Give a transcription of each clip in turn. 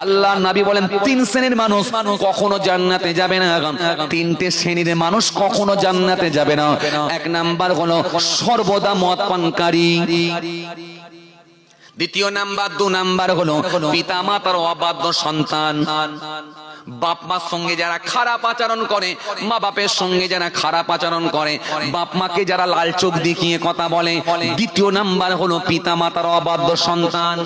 আল্লাহ নবী বলেন তিন শ্রেণীর মানুষ কখনো জান্নাতে যাবে না। তিনটে শ্রেণীর মানুষ কখনো জান্নাতে যাবে না। এক নাম্বার হলো সর্বদা মদ পানকারী। দ্বিতীয় নাম্বার, দু নাম্বার হলো পিতা মাতার অবাধ্য সন্তান। বাপ মার সঙ্গে যারা খারাপ আচরণ করে, মা বাপের সঙ্গে যারা খারাপ আচরণ করে, বাপ মাকে যারা লাল চোখ দেখিয়ে কথা বলে। দ্বিতীয় নাম্বার হলো পিতা মাতার অবাধ্য সন্তান।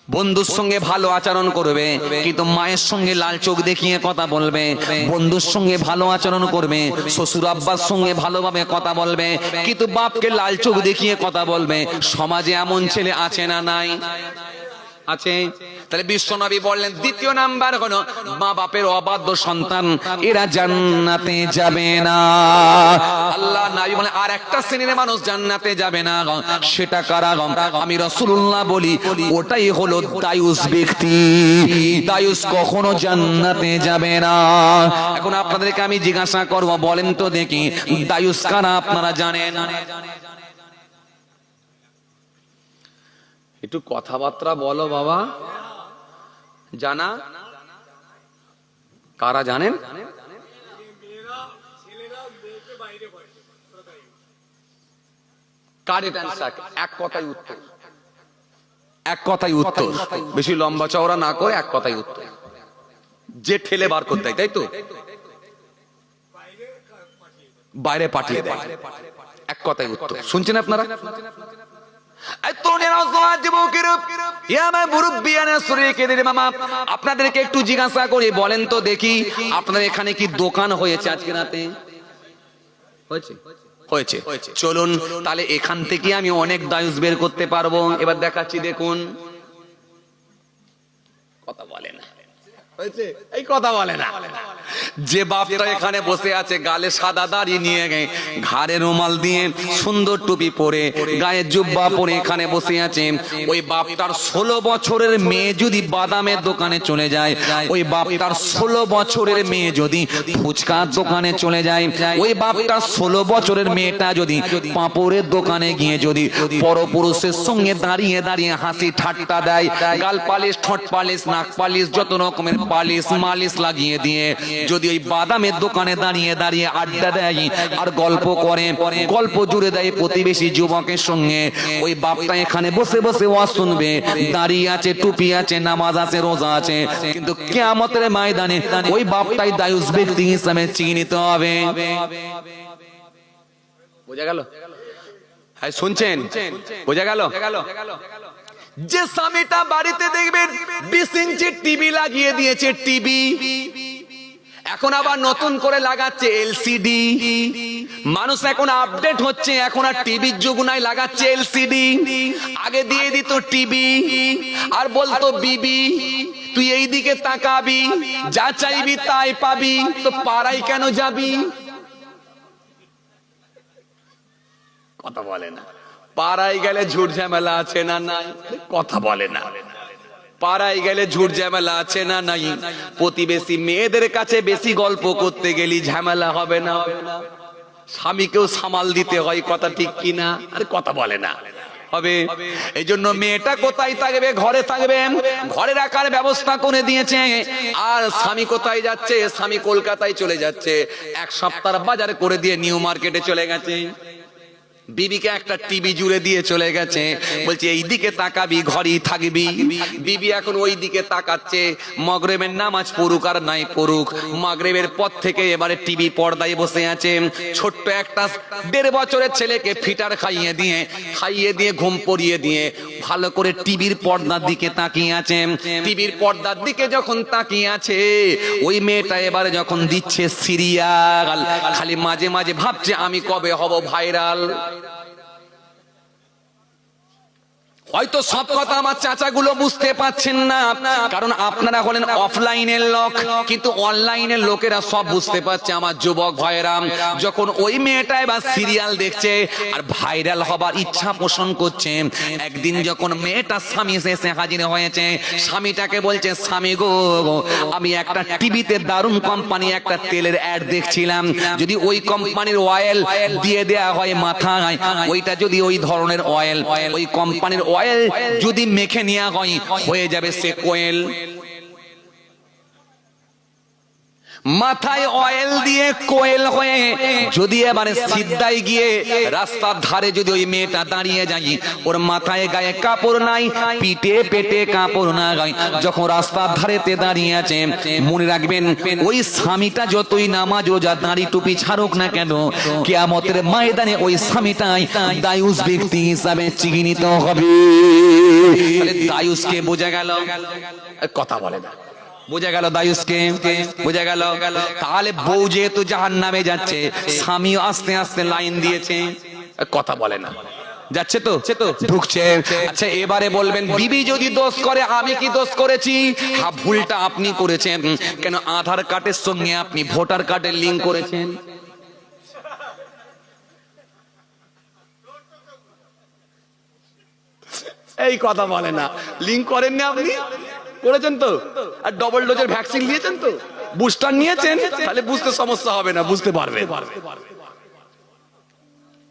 বন্ধুর সঙ্গে ভালো আচরণ করবে কিন্তু মায়ের সঙ্গে লাল চোখ দেখিয়ে কথা বলবে। বন্ধুর সঙ্গে ভালো আচরণ করবে, শ্বশুর আব্বার সঙ্গে ভালোভাবে কথা বলবে কিন্তু বাপকে লাল চোখ দেখিয়ে কথা বলবে। সমাজে এমন ছেলে আছে না নাই? আছে। তাহলে বিশ্বনবী বললেন দ্বিতীয় নাম্বার হলো মা বাপের অবাধ্য সন্তান, এরা জান্নাতে যাবে না। আল্লাহ নবী বলেন আর একটা শ্রেণীর মানুষ জান্নাতে যাবে না, সেটা কারা? আমি রাসূলুল্লাহ বলি ওটাই হলো দায়ুস ব্যক্তি। দায়ুস কখনো জান্নাতে যাবে না। এখন আপনাদেরকে আমি জিজ্ঞাসা করব, বলেন তো দেখি দায়ুস কারা আপনারা জানেন? একটু কথাবার্তা বলো বাবা। জানা? কারা জানেন? এক কথাই উত্তর, এক কথাই উত্তর, বেশি লম্বা চওড়া না করে এক কথাই উত্তর। যে ঠেলে বার করতে, তাই তো, বাইরে পাঠিয়ে দেয়, এক কথাই উত্তর। শুনছেন আপনারা? আপনাদেরকে একটু জিজ্ঞাসা করি, বলেন তো দেখি আপনাদের এখানে কি দোকান হয়েছে আজকে রাতে? হয়েছে? চলুন তাহলে এখান থেকে আমি অনেক দায়ুস বের করতে পারবো। এবার দেখাচ্ছি, দেখুন। কথা বলে না, এই কথা বলে না। যে বাপটা এখানে বসে আছে গালে সাদা দাড়ি নিয়ে, ঘাড়ে রুমাল দিয়ে, সুন্দর টুপি পরে, গায়ে জুব্বা পরে এখানে বসে আছে, ওই বাপটার 16 বছরের মেয়ে যদি বাদামের দোকানে চলে যায়, ওই বাপটার 16 বছরের মেয়ে যদি ফুচকার দোকানে চলে যায়, ওই বাপটার 16 বছরের মেয়েটা যদি পাঁপড়ের দোকানে গিয়ে যদি পরপুরুষের সঙ্গে দাঁড়িয়ে দাঁড়িয়ে হাসি ঠাট্টা দেয়, গাল পালিশ, ঠোঁট পালিশ, নাক পালিশ, যত রকমের পালিশ মালিশ লাগিয়ে দিয়ে যদি ওই বাদামের দোকানে দাঁড়িয়ে দাঁড়িয়ে আড্ডা দেয় আর গল্প করে, গল্প জুড়ে দেয় প্রতিবেশী যুবকের সঙ্গে, ওই বাপটা এখানে বসে বসে ওয়াজ শুনবে, দাঁড়িয়ে আছে, টুপি আছে, নামাজ আছে, রোজা আছে, কিন্তু কিয়ামতের ময়দানে ওই বাপটাই দায়ুস ব্যক্তি হিসেবে চিহ্নিত হবে। বোঝা গেল? হ্যাঁ, শুনছেন? বোঝা গেল? যে স্বামীটা বাড়িতে দেখবেন 20 ইঞ্চি টিভি লাগিয়ে দিয়েছে, টিভি এখন আবার নতুন করে লাগাচ্ছে এলসিডি। মানুষ এখন আপডেট হচ্ছে, এখন আর টিভির যুগ নাই, লাগাচ্ছে এলসিডি। আগে দিয়ে দিত টিভি আর বলতো বিবি তুই এই দিকে তাকাবি, যা চাইবি তাই পাবি, তো পাড়ায় কেন যাবি? কথা বলে না। পাড়ায় গেলে ঝুট ঝামেলা আছে না নাই? কথা বলে না। পাড়ায় গেলে ঝুট ঝামেলা আছে না নাই? প্রতিবেশী মেয়েদের কাছে বেশি গল্প করতে গেলি ঝামেলা হবে না? স্বামীকেও সামাল দিতে হয়, কথা ঠিক কিনা? আরে কথা বলে না। হবে। এই জন্য মেয়েটা কোথায় থাকবে? ঘরে থাকবে, ঘরে রাখার ব্যবস্থা করে দিয়েছে। আর স্বামী কোথায় যাচ্ছে? স্বামী কলকাতায় চলে যাচ্ছে, এক সপ্তাহ বাজার করে দিয়ে নিউ মার্কেটে চলে গেছে। বিবিকে একটা টিভি জুড়ে দিয়ে চলে গেছে, বলছে এই দিকে তাকাবি, ঘরেই থাকবি। বিবি এখন ওই দিকে তাকাচ্ছে, মাগরিবের নামাজ পড়ুক আর নাই পড়ুক, মাগরিবের পর থেকে এবারে টিভি পর্দায় বসে আছে। ছোট্ট একটা 1.5 বছরের ছেলেকে ফিটার খাইয়ে দিয়ে ঘুম পড়িয়ে দিয়ে ভালো করে টিভির পর্দার দিকে তাকিয়ে আছে। টিভির পর্দার দিকে যখন তাকিয়ে আছে, ওই মেয়েটা এবারে যখন দিচ্ছে সিরিয়াল, খালি মাঝে মাঝে ভাবছে আমি কবে হব ভাইরাল। হয়তো সব কথা আমার চাচাগুলো বুঝতে পাচ্ছেন না, কারণ আপনারা হলেন অফলাইনের লোক, কিন্তু অনলাইনের লোকেরা সব বুঝতে পারছে। আমার যুবক ভাইরা যখন ওই মেয়েটা এবার সিরিয়াল দেখছে আর ভাইরাল হবার ইচ্ছা পোষণ করছে, একদিন যখন মেয়েটা স্বামী এসে হাজির হয়েছে, স্বামীটাকে বলছে স্বামী গো, আমি একটা টিভিতে দারুণ কোম্পানি একটা তেলের অ্যাড দেখছিলাম, যদি ওই কোম্পানির অয়েল দিয়ে দেয়া হয় মাথায়, ওইটা যদি ওই ধরনের অয়েল, ওই কোম্পানির অয়েল যদি মেখে নেওয়া হয় হয়ে যাবে সে কোয়েল। মাথায় অয়েল দিয়ে কোয়েল হয়ে যদি এবারে সিদ্ধায় গিয়ে রাস্তার ধারে যদি ওই মেয়েটা দাঁড়িয়ে যায়, ওর মাথায় গায়ে কাপড় নাই, পিঠে পেটে কাপড় না গায়ে, যখন রাস্তার ধারেতে দাঁড়িয়ে আছে, মনে রাখবেন ওই স্বামীটা যতই নামাজ রোজা দাড়ি টুপি ছাড়ুক না কেন, কিয়ামতের ময়দানে ওই স্বামীটাই দায়ুস ব্যক্তি হিসাবে চিহ্নিত হবে। দায়ুসকে বোঝা গেল? কথা বলে না, বোঝা গেল দায়ুসকে? বোঝা গেল? তাহলে বউ যেহেতু জাহান্নামে যাচ্ছে, স্বামীও আস্তে আস্তে লাইন দিয়েছে, কথা বলে না, যাচ্ছে তো ঢুকছে। আচ্ছা এবারে বলবেন বিবি যদি দোষ করে আমি কি দোষ করেছি? হ্যাঁ, ভুলটা আপনি করেছেন। কেন? আধার কার্ডের সঙ্গে আপনি ভোটার কার্ডের লিংক করেছেন। এই কথা বলে না, লিংক করেননি আপনি, করেছেন তো? আর ডবল ডোজের ভ্যাকসিন নিয়েছেন তো, বুস্টার নিয়েছেন, তাহলে বুঝতে সমস্যা হবে না, বুঝতে পারবে।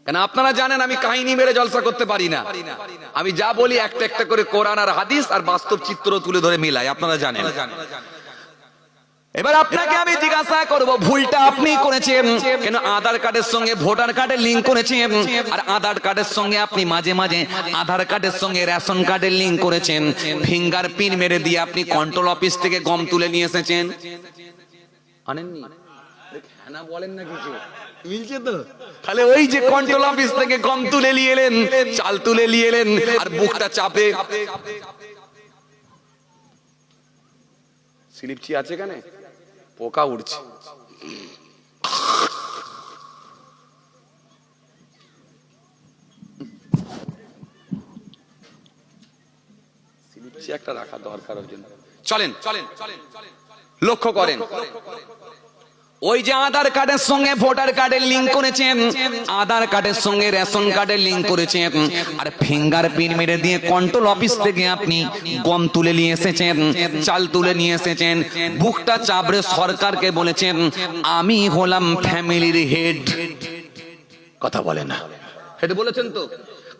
কেন আপনারা জানেন আমি কাহিনী মেরে জলসা করতে পারি না, আমি যা বলি একটা একটা করে কোরআন আর হাদিস আর বাস্তব চিত্র তুলে ধরে মিলাই, আপনারা জানেন। এবার আপনাকে আমি জিজ্ঞাসা করব, ভুলটা আপনি করেছেন। কেন? আধার কার্ডের সঙ্গে ভোটার কার্ডের লিংক করেছেন, আর আধার কার্ডের সঙ্গে আপনি মাঝে মাঝে আধার কার্ডের সঙ্গে রেশন কার্ডের লিংক করেছেন। ফিঙ্গার প্রিন্ট মেরে দিয়ে আপনি কন্ট্রোল অফিস থেকে গম তুলে নিয়ে এসেছেন, আনেননি? না বলেন না কিছু মিলছে তো? তাহলে ওই যে কন্ট্রোল অফিস থেকে গম তুলে নিয়ে এলেন, চাল তুলে নিয়ে এলেন, আর বুকটা চাপে স্লিপচি আছে কেন? পোকা উড়ছে। স্লিপচি একটা রাখা দরকার ওর জন্য। চলেন লক্ষ্য করেন, ওই যে আধার কার্ডের সঙ্গে ভোটার কার্ডের লিংক করেছেন, আধার কার্ডের সঙ্গে রেশন কার্ডের লিংক করেছেন, আর ফিঙ্গার প্রিন্ট মেরে দিয়ে কন্ট্রোল অফিস থেকে আপনি গম তুলে নিয়ে এসেছেন, চাল তুলে নিয়ে এসেছেন, বুকটা চাপড়ে সরকারকে বলেছেন আমি হলাম ফ্যামিলির হেড, কথা বলে না? হেড বলেছেন তো?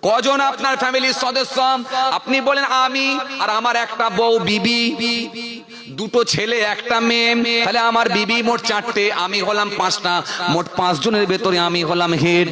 কজন আপনার ফ্যামিলির সদস্য? আপনি বলেন আমি আর আমার একটা বউ বিবি, দুটো ছেলে একটা মেয়ে, তাহলে আমার বিবি মোট 4টে, আমি হলাম 5টা, মোট 5 জনের ভেতরে আমি হলাম হেড।